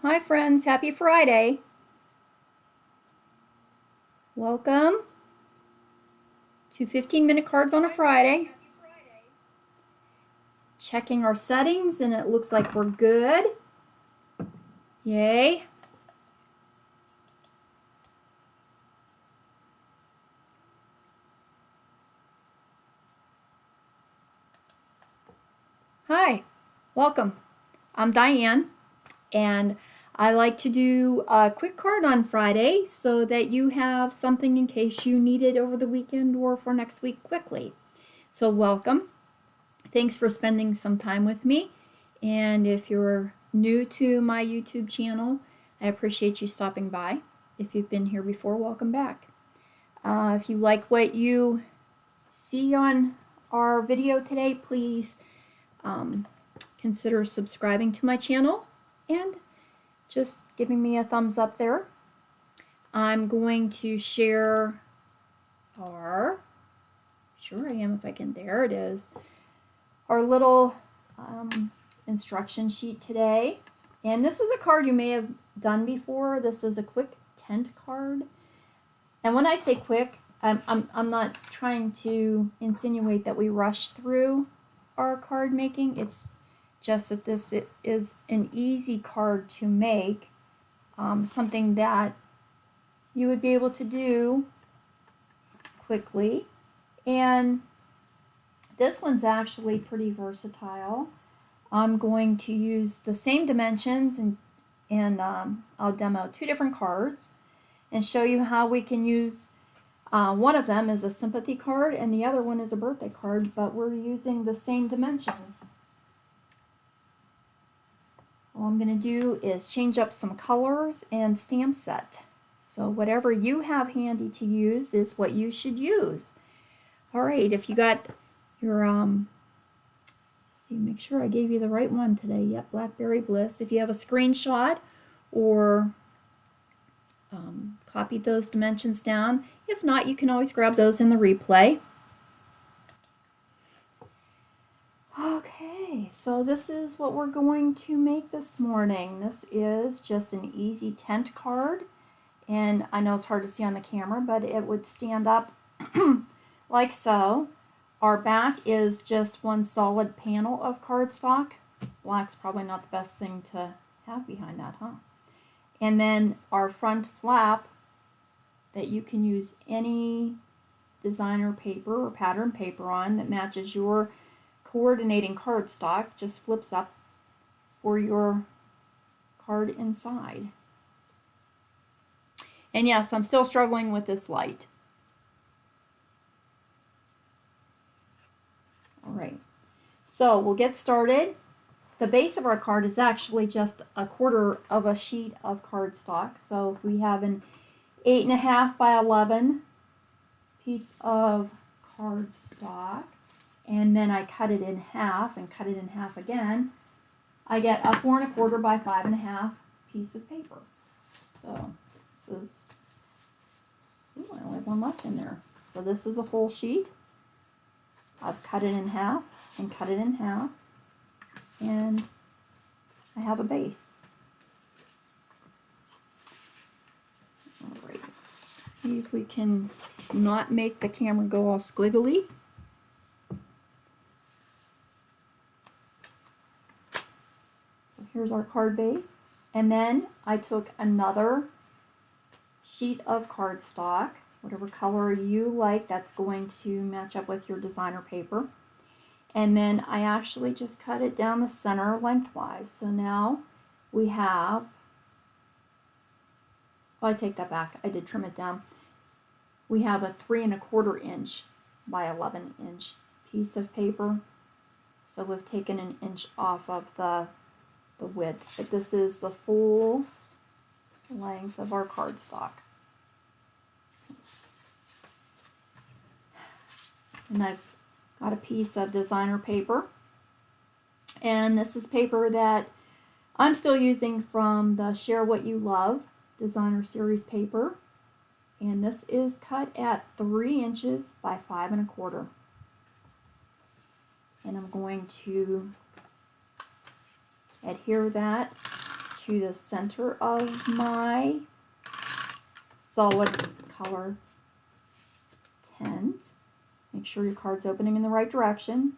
Hi friends, happy Friday. Welcome to 15-minute cards on a Friday. Checking our settings and it looks like we're good. Yay. Hi, welcome. I'm Diane and I like to do a quick card on Friday so that you have something in case you need it over the weekend or for next week quickly. So welcome. Thanks for spending some time with me. And if you're new to my YouTube channel, I appreciate you stopping by. If you've been here before, welcome back. If you like what you see on our video today, please consider subscribing to my channel and just giving me a thumbs up there. I'm going to share our, sure I am if I can, there it is, our little instruction sheet today. And this is a card you may have done before. This is a quick tent card. And when I say quick, I'm not trying to insinuate that we rush through our card making. It's just that this is an easy card to make, something that you would be able to do quickly. And this one's actually pretty versatile. I'm going to use the same dimensions and I'll demo two different cards and show you how we can use one of them is a sympathy card and the other one is a birthday card, but we're using the same dimensions. All I'm going to do is change up some colors and stamp set. So whatever you have handy to use is what you should use. All right, if you got your, see, make sure I gave you the right one today. Yep, Blackberry Bliss. If you have a screenshot or copied those dimensions down. If not, you can always grab those in the replay. Okay, so this is what we're going to make this morning. This is just an easy tent card. And I know it's hard to see on the camera, but it would stand up like so. Our back is just one solid panel of cardstock. Black's probably not the best thing to have behind that, huh? And then our front flap that you can use any designer paper or pattern paper on that matches your coordinating cardstock, just flips up for your card inside. And yes, I'm still struggling with this light. All right, so we'll get started. The base of our card is actually just a quarter of a sheet of cardstock. So if we have an 8.5 by 11 piece of cardstock, and then I cut it in half and cut it in half again, I get a 4 1/4 by 5.5 piece of paper. So this is, ooh, I only have one left in there. So this is a full sheet. I've cut it in half and cut it in half, and I have a base. All right, let's see if we can not make the camera go all squiggly. So here's our card base, and then I took another sheet of cardstock, whatever color you like, that's going to match up with your designer paper. And then I actually just cut it down the center lengthwise. So now we have, well, I take that back. I did trim it down. We have a 3 1/4 inch by 11 inch piece of paper. So we've taken an inch off of the width. But this is the full length of our cardstock. And I've got a piece of designer paper, and this is paper that I'm still using from the Share What You Love designer series paper, and this is cut at 3 inches by 5 1/4. And I'm going to adhere that to the center of my solid color tent. Make sure your card's opening in the right direction.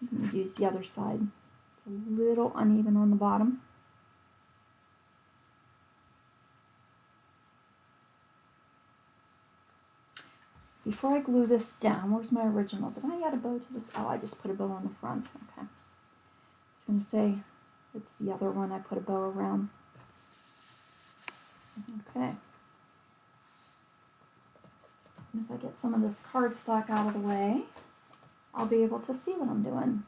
I'm going to use the other side. It's a little uneven on the bottom. Before I glue this down, where's my original? Did I add a bow to this? Oh, I just put a bow on the front. Okay. I was going to say, it's the other one I put a bow around. Okay. And if I get some of this cardstock out of the way, I'll be able to see what I'm doing.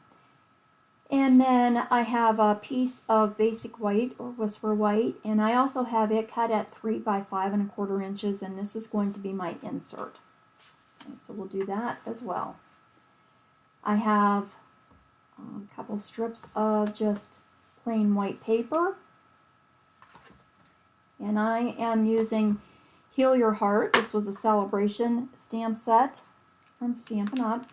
And then I have a piece of basic white or whisper white, and I also have it cut at 3 by 5 1/4 inches, and this is going to be my insert. Okay, so we'll do that as well. I have a couple strips of just plain white paper, and I am using Heal Your Heart. This was a celebration stamp set from Stampin' Up.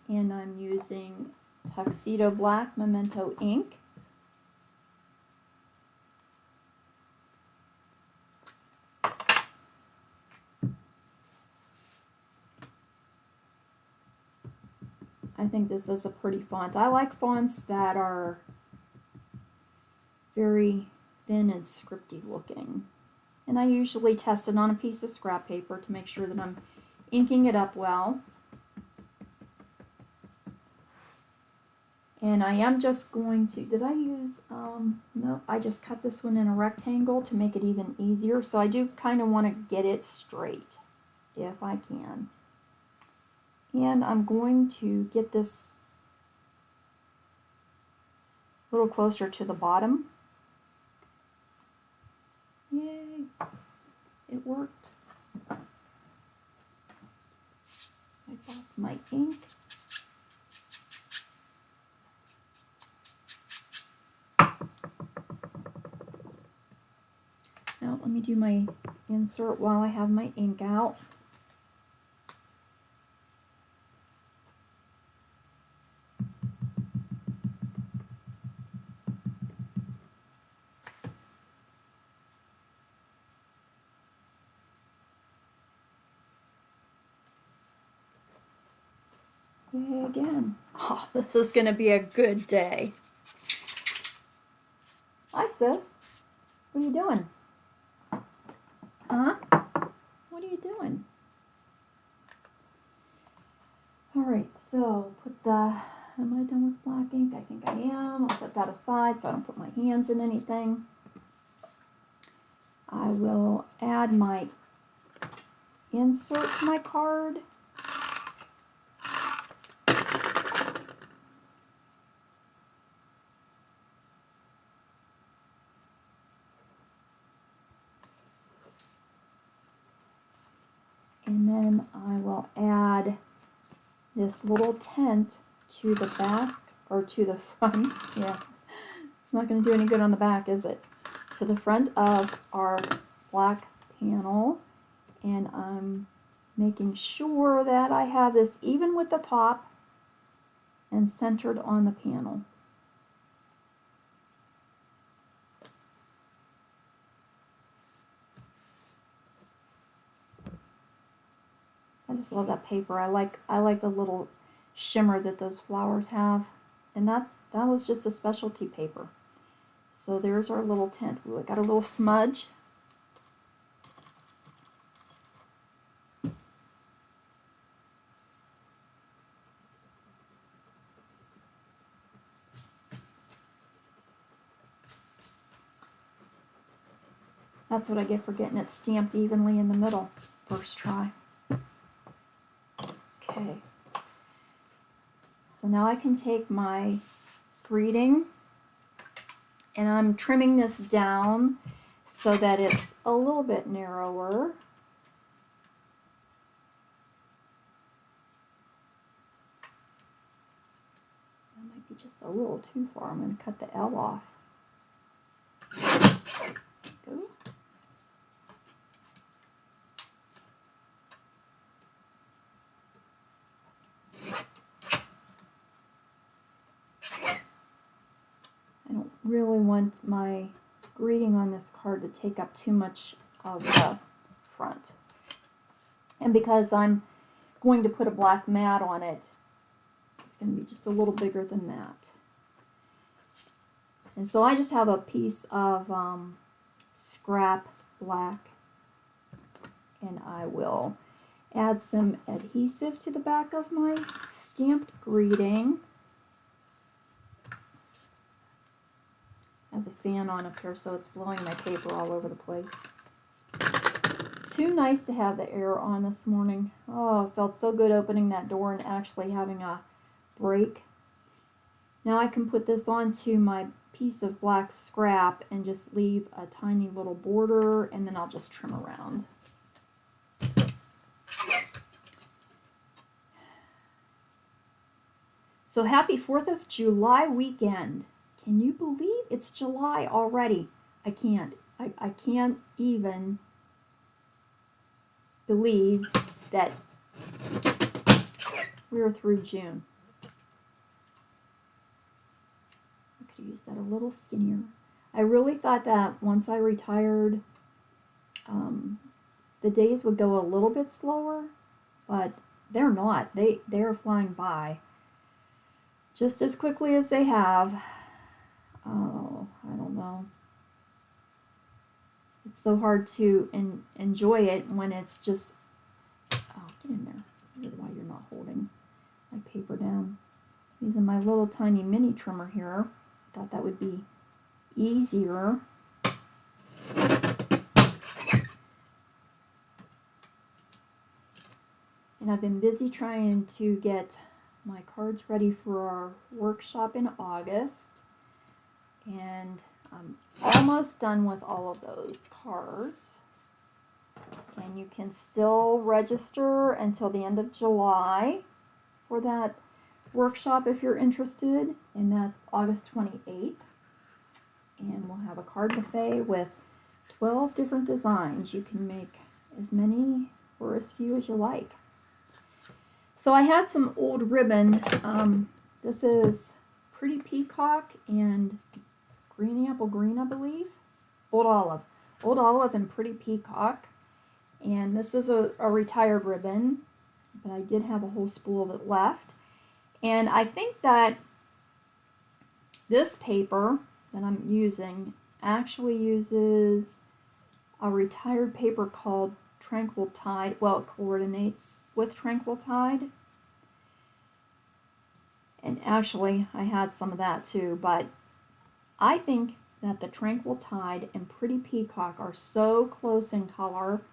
And I'm using Tuxedo Black Memento ink. I think this is a pretty font. I like fonts that are very thin and scripty looking. And I usually test it on a piece of scrap paper to make sure that I'm inking it up well. And I am just going to, did I use, no, I just cut this one in a rectangle to make it even easier. So I do kind of want to get it straight, if I can. And I'm going to get this a little closer to the bottom. Yay, it worked. Wipe off my ink. Now let me do my insert while I have my ink out. Yay again. Oh, this is going to be a good day. Hi, sis. What are you doing? Huh? What are you doing? Alright, so put the, am I done with black ink? I think I am. I'll set that aside so I don't put my hands in anything. I will add my insert to my card. And then I will add this little tent to the back, or to the front. Yeah, it's not going to do any good on the back, is it? To the front of our black panel. And I'm making sure that I have this even with the top and centered on the panel. I just love that paper. I like the little shimmer that those flowers have. And that was just a specialty paper. So there's our little tent. Ooh, I got a little smudge. That's what I get for getting it stamped evenly in the middle. First try. Okay. So now I can take my greeting, and I'm trimming this down so that it's a little bit narrower. That might be just a little too far. I'm going to cut the L off. Go. want my greeting on this card to take up too much of the front. And because I'm going to put a black mat on it, it's going to be just a little bigger than that. And so I just have a piece of scrap black, and I will add some adhesive to the back of my stamped greeting. I have the fan on up here, so it's blowing my paper all over the place. It's too nice to have the air on this morning. Oh, it felt so good opening that door and actually having a break. Now I can put this onto my piece of black scrap and just leave a tiny little border, and then I'll just trim around. So happy 4th of July weekend. Can you believe it's July already? I can't. I can't even believe that we're through June. I could use that a little skinnier. I really thought that once I retired, the days would go a little bit slower, but they're not. They're flying by just as quickly as they have. Oh, I don't know. It's so hard to enjoy it when it's just, oh, get in there. I don't know why you're not holding my paper down. Using my little tiny mini trimmer here. Thought that would be easier. And I've been busy trying to get my cards ready for our workshop in August. And I'm almost done with all of those cards. And you can still register until the end of July for that workshop if you're interested. And that's August 28th. And we'll have a card buffet with 12 different designs. You can make as many or as few as you like. So I had some old ribbon. This is Pretty Peacock and Green Apple Green, I believe. Old Olive. Old Olive and Pretty Peacock. And this is a retired ribbon, but I did have a whole spool of it left. And I think that this paper that I'm using actually uses a retired paper called Tranquil Tide. Well, it coordinates with Tranquil Tide. And actually, I had some of that too, but I think that the Tranquil Tide and Pretty Peacock are so close in color.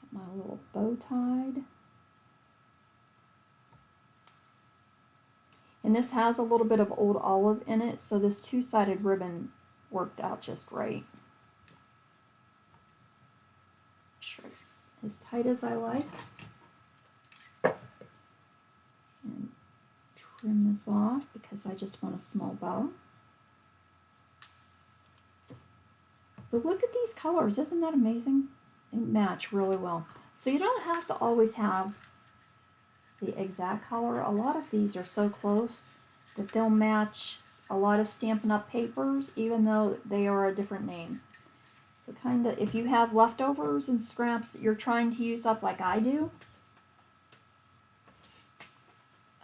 Get my little bow tied. And this has a little bit of Old Olive in it, so this two-sided ribbon worked out just right. Sure it's as tight as I like. And trim this off because I just want a small bow. But look at these colors, isn't that amazing? They match really well. So you don't have to always have the exact color. A lot of these are so close that they'll match a lot of Stampin' Up! Papers, even though they are a different name. So kind of, if you have leftovers and scraps that you're trying to use up like I do.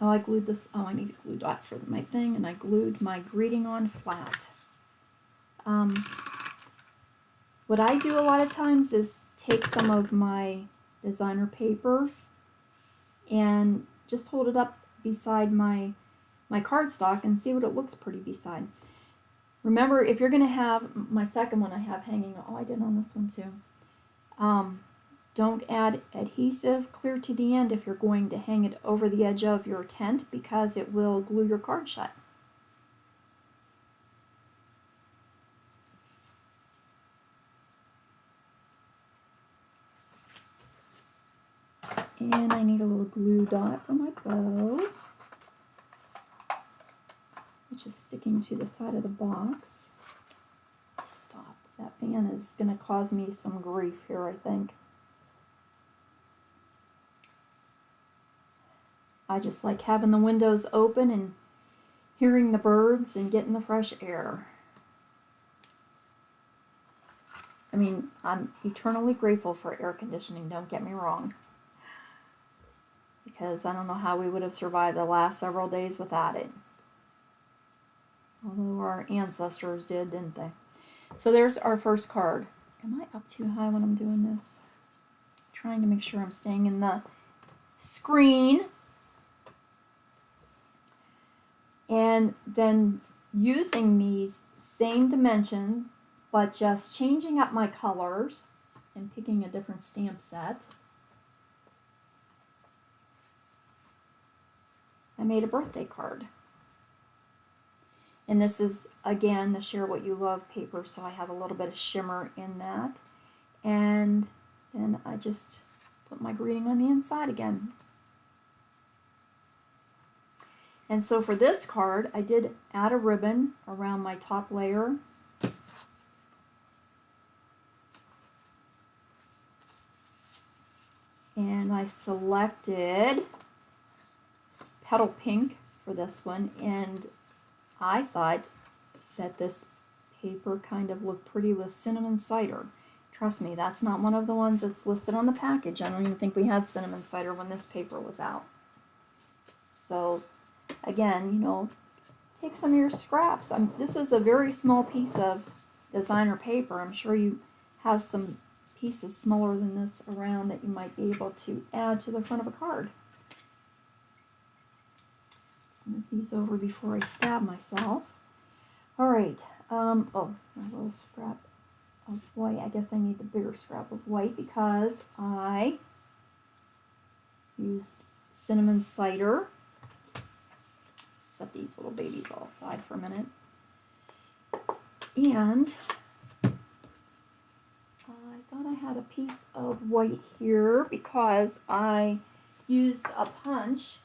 Oh, I glued this. Oh, I need a glue dot for my thing, and I glued my greeting on flat. What I do a lot of times is take some of my designer paper and just hold it up beside my cardstock and see what it looks pretty beside. Remember, if you're going to have, my second one I have hanging, oh, I did on this one too. Don't add adhesive clear to the end if you're going to hang it over the edge of your tent because it will glue your card shut. And I need a little glue dot for my bow, which is sticking to the side of the box. Stop. That fan is going to cause me some grief here, I think. I just like having the windows open and hearing the birds and getting the fresh air. I mean, I'm eternally grateful for air conditioning, don't get me wrong. Because I don't know how we would have survived the last several days without it. Although our ancestors did, didn't they? So there's our first card. Am I up too high when I'm doing this? I'm trying to make sure I'm staying in the screen. And then using these same dimensions, but just changing up my colors and picking a different stamp set, I made a birthday card. And this is, again, the Share What You Love paper, so I have a little bit of shimmer in that. And then I just put my greeting on the inside again. And so for this card, I did add a ribbon around my top layer. And I selected Petal Pink for this one, and I thought that this paper kind of looked pretty with cinnamon cider. Trust me, that's not one of the ones that's listed on the package. I don't even think we had cinnamon cider when this paper was out. So again, you know, take some of your scraps. This is a very small piece of designer paper. I'm sure you have some pieces smaller than this around that you might be able to add to the front of a card. Move these over before I stab myself. All right. Oh, my little scrap of white. I guess I need the bigger scrap of white because I used cinnamon cider. Set these little babies all aside for a minute. And I thought I had a piece of white here because I used a punch.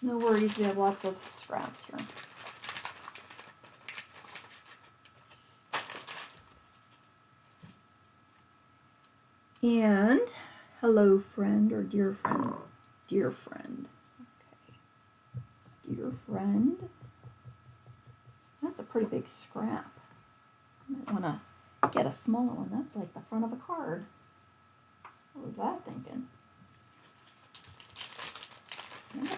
No worries, we have lots of scraps here. And hello friend or dear friend. Dear friend. Okay. Dear friend. That's a pretty big scrap. I might want to get a smaller one. That's like the front of a card. What was that thinking? Yeah.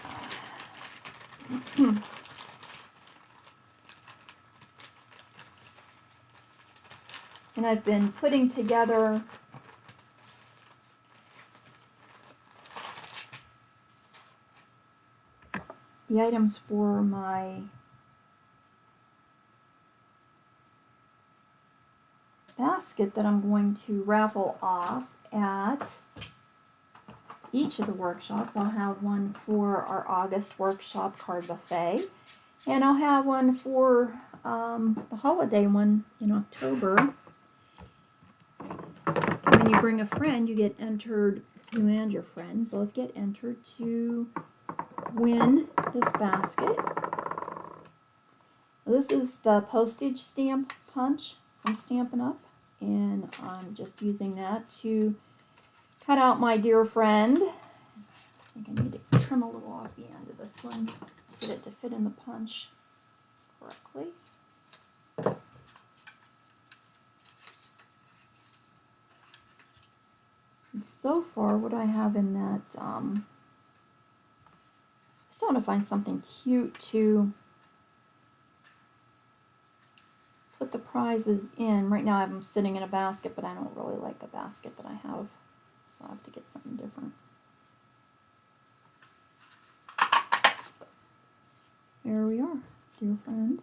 And I've been putting together the items for my basket that I'm going to raffle off at each of the workshops. I'll have one for our August workshop card buffet, and I'll have one for the holiday one in October. When you bring a friend, you get entered, you and your friend both get entered to win this basket. This is the postage stamp punch from Stampin' Up, and I'm just using that to cut out my dear friend. I think I need to trim a little off the end of this one to get it to fit in the punch correctly. And so far, what I have in that, I still want to find something cute to put the prizes in. Right now I have them sitting in a basket, but I don't really like the basket that I have. So I'll have to get something different. There we are, dear friend.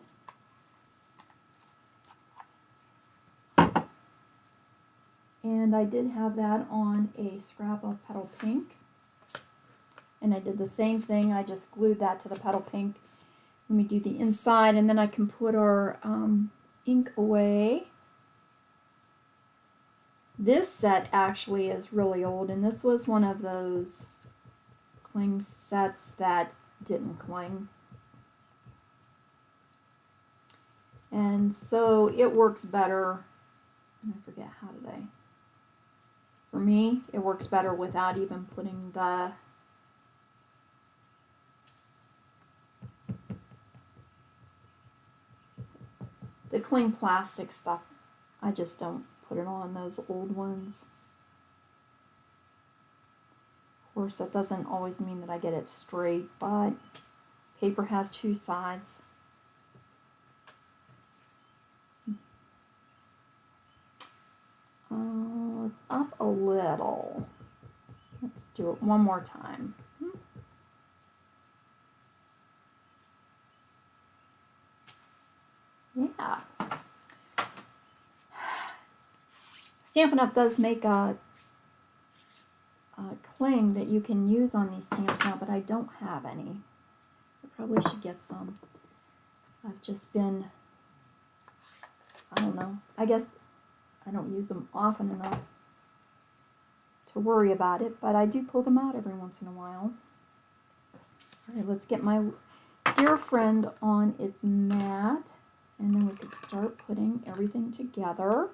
And I did have that on a scrap of Petal Pink. And I did the same thing. I just glued that to the Petal Pink. Let me do the inside, and then I can put our ink away. This set actually is really old, and this was one of those cling sets that didn't cling. And so it works better, and I forget how did I, for me, it works better without even putting the the cling plastic stuff, I just don't put it on those old ones. Of course, that doesn't always mean that I get it straight, but paper has two sides. It's up a little. Let's do it one more time. Yeah. Stampin' Up! Does make a cling that you can use on these stamps now, but I don't have any. I probably should get some. I've just been, I don't know, I guess I don't use them often enough to worry about it, but I do pull them out every once in a while. All right, let's get my dear friend on its mat, and then we could start putting everything together.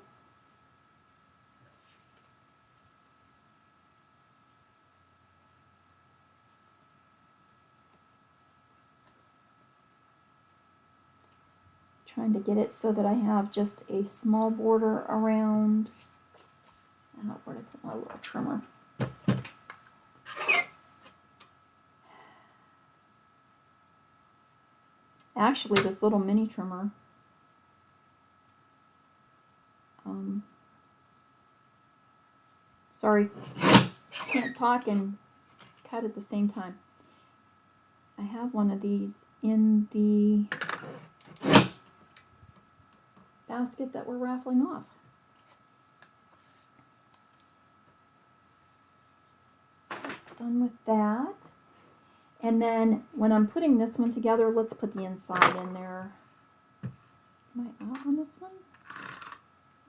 Trying to get it so that I have just a small border around. Where did I put my little trimmer? Actually, this little mini trimmer sorry, can't talk and cut at the same time. I have one of these in the basket that we're raffling off. So, done with that. And then when I'm putting this one together, let's put the inside in there. Am I out on this one?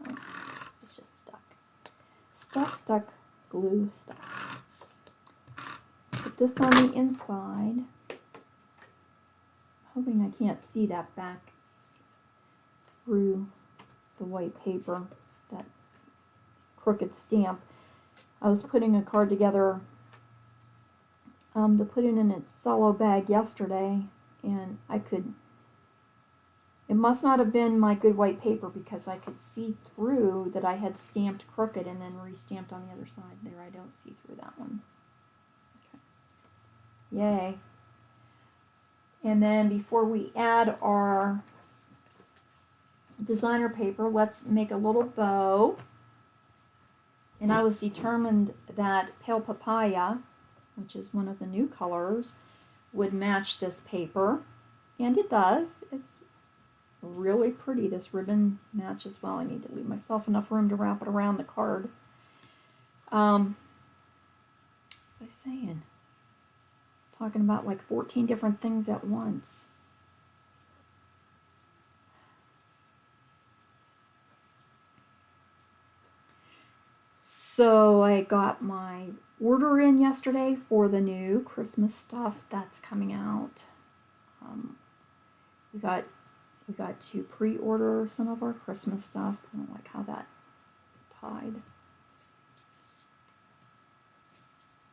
Oh, it's just stuck. Stuck, glue stuck. Put this on the inside. Hoping I can't see that back through the white paper, that crooked stamp. I was putting a card together to put it in its cello bag yesterday, and it must not have been my good white paper because I could see through that I had stamped crooked and then re-stamped on the other side. There, I don't see through that one. Okay. Yay. And then before we add our designer paper, let's make a little bow. And I was determined that Pale Papaya, which is one of the new colors, would match this paper. And it does. It's really pretty. This ribbon matches well. I need to leave myself enough room to wrap it around the card. What was I saying? Talking about like 14 different things at once. So I got my order in yesterday for the new Christmas stuff that's coming out. We got to pre-order some of our Christmas stuff. I don't like how that tied.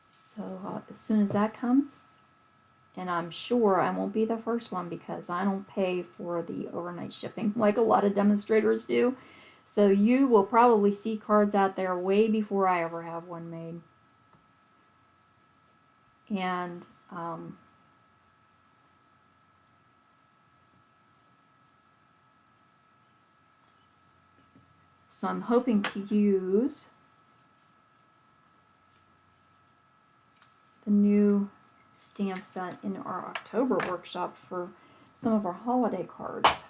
So as soon as that comes, and I'm sure I won't be the first one because I don't pay for the overnight shipping like a lot of demonstrators do. So you will probably see cards out there way before I ever have one made. And so I'm hoping to use the new stamp set in our October workshop for some of our holiday cards.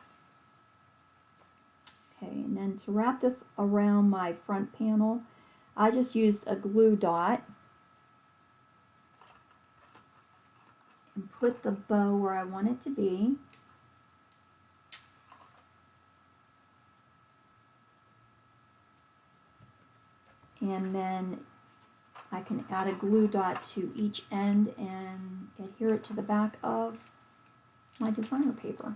Okay, and then to wrap this around my front panel, I just used a glue dot and put the bow where I want it to be. And then I can add a glue dot to each end and adhere it to the back of my designer paper.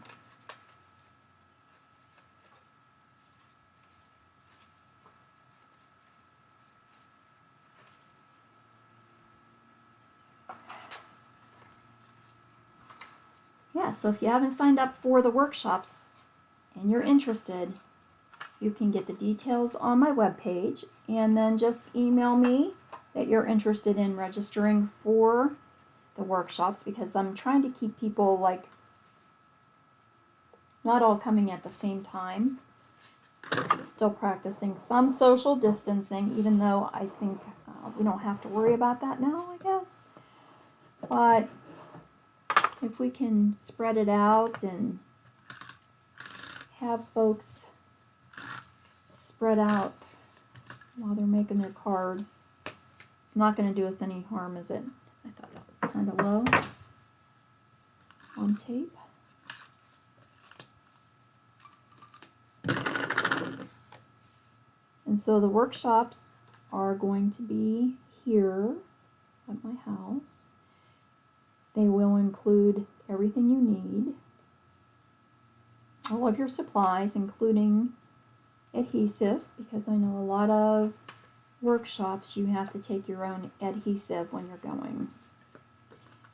Yeah, so if you haven't signed up for the workshops and you're interested, you can get the details on my webpage and then just email me that you're interested in registering for the workshops, because I'm trying to keep people like not all coming at the same time. Still practicing some social distancing, even though I think we don't have to worry about that now, I guess. But if we can spread it out and have folks spread out while they're making their cards, it's not going to do us any harm, is it? I thought that was kind of low on tape. And so the workshops are going to be here at my house. They will include everything you need, all of your supplies, including adhesive, because I know a lot of workshops you have to take your own adhesive when you're going.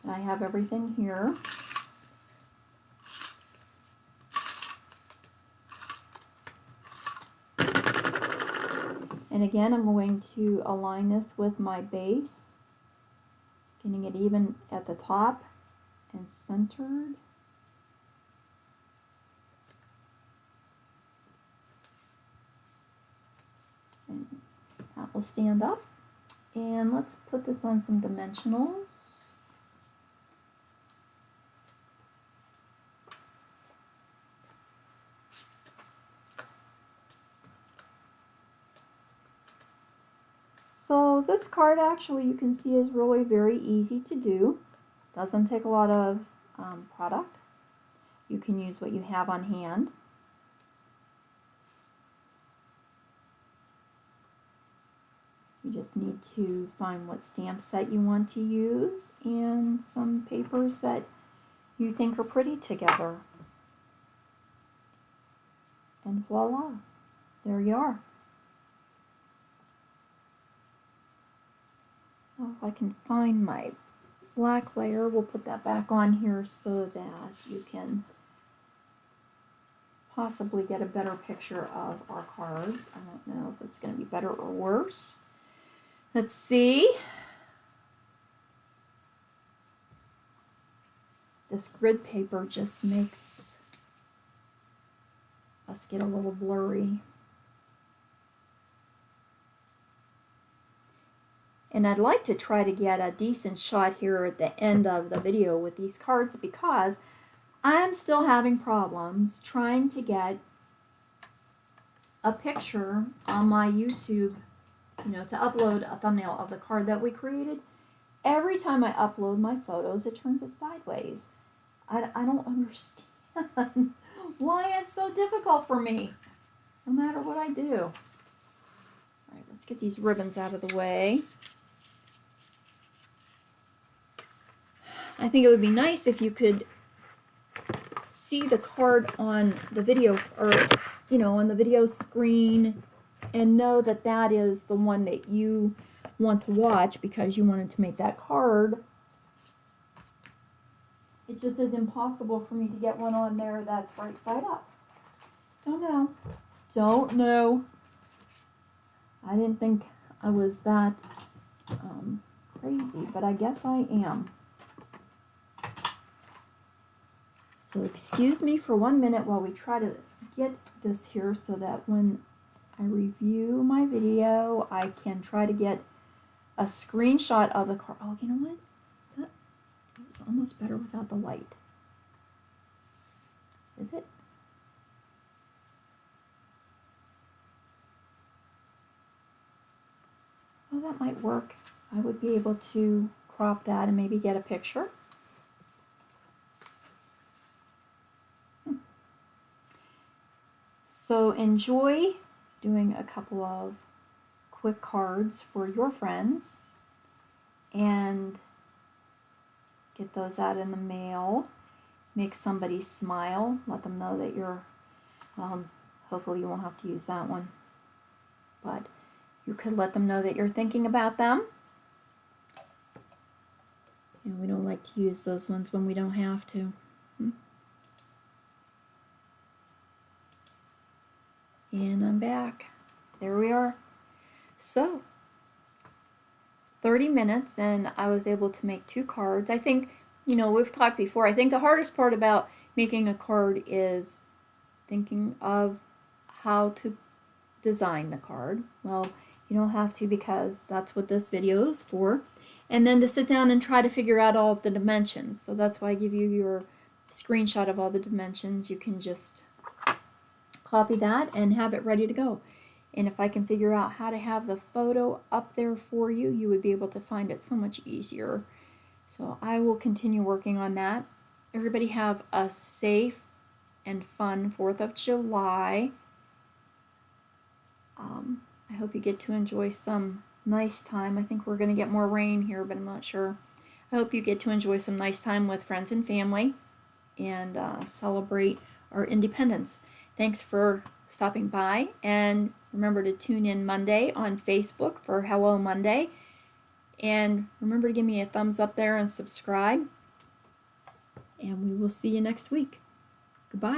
And I have everything here. And again, I'm going to align this with my base, getting it even at the top and centered. And that will stand up. And let's put this on some dimensionals. So this card, actually, you can see is really very easy to do. Doesn't take a lot of product. You can use what you have on hand. You just need to find what stamp set you want to use and some papers that you think are pretty together. And voila, there you are. Well, if I can find my black layer, we'll put that back on here so that you can possibly get a better picture of our cards. I don't know if it's going to be better or worse. Let's see. This grid paper just makes us get a little blurry. And I'd like to try to get a decent shot here at the end of the video with these cards, because I'm still having problems trying to get a picture on my YouTube, to upload a thumbnail of the card that we created. Every time I upload my photos, it turns it sideways. I don't understand why it's so difficult for me, no matter what I do. All right, let's get these ribbons out of the way. I think it would be nice if you could see the card on the video, or on the video screen, and know that that is the one that you want to watch because you wanted to make that card. It just is impossible for me to get one on there that's right side up. Don't know. I didn't think I was that crazy, but I guess I am. So excuse me for 1 minute while we try to get this here so that when I review my video, I can try to get a screenshot of the card. Oh, you know what? It was almost better without the light. Is it? Oh, that might work. I would be able to crop that and maybe get a picture. So enjoy doing a couple of quick cards for your friends and get those out in the mail. Make somebody smile. Let them know that you're, hopefully you won't have to use that one, but you could let them know that you're thinking about them. And we don't like to use those ones when we don't have to. back. There we are. So 30 minutes, and I was able to make 2 cards. I think, you know, we've talked before, I think the hardest part about making a card is thinking of how to design the card. Well, you don't have to, because that's what this video is for. And then to sit down and try to figure out all of the dimensions. So that's why I give you your screenshot of all the dimensions. You can just copy that and have it ready to go. And if I can figure out how to have the photo up there for you, you would be able to find it so much easier. So I will continue working on that. Everybody have a safe and fun 4th of July. I hope you get to enjoy some nice time. I think we're going to get more rain here, but I'm not sure. I hope you get to enjoy some nice time with friends and family and celebrate our independence. Thanks for stopping by, and remember to tune in Monday on Facebook for Hello Monday. And remember to give me a thumbs up there and subscribe. And we will see you next week.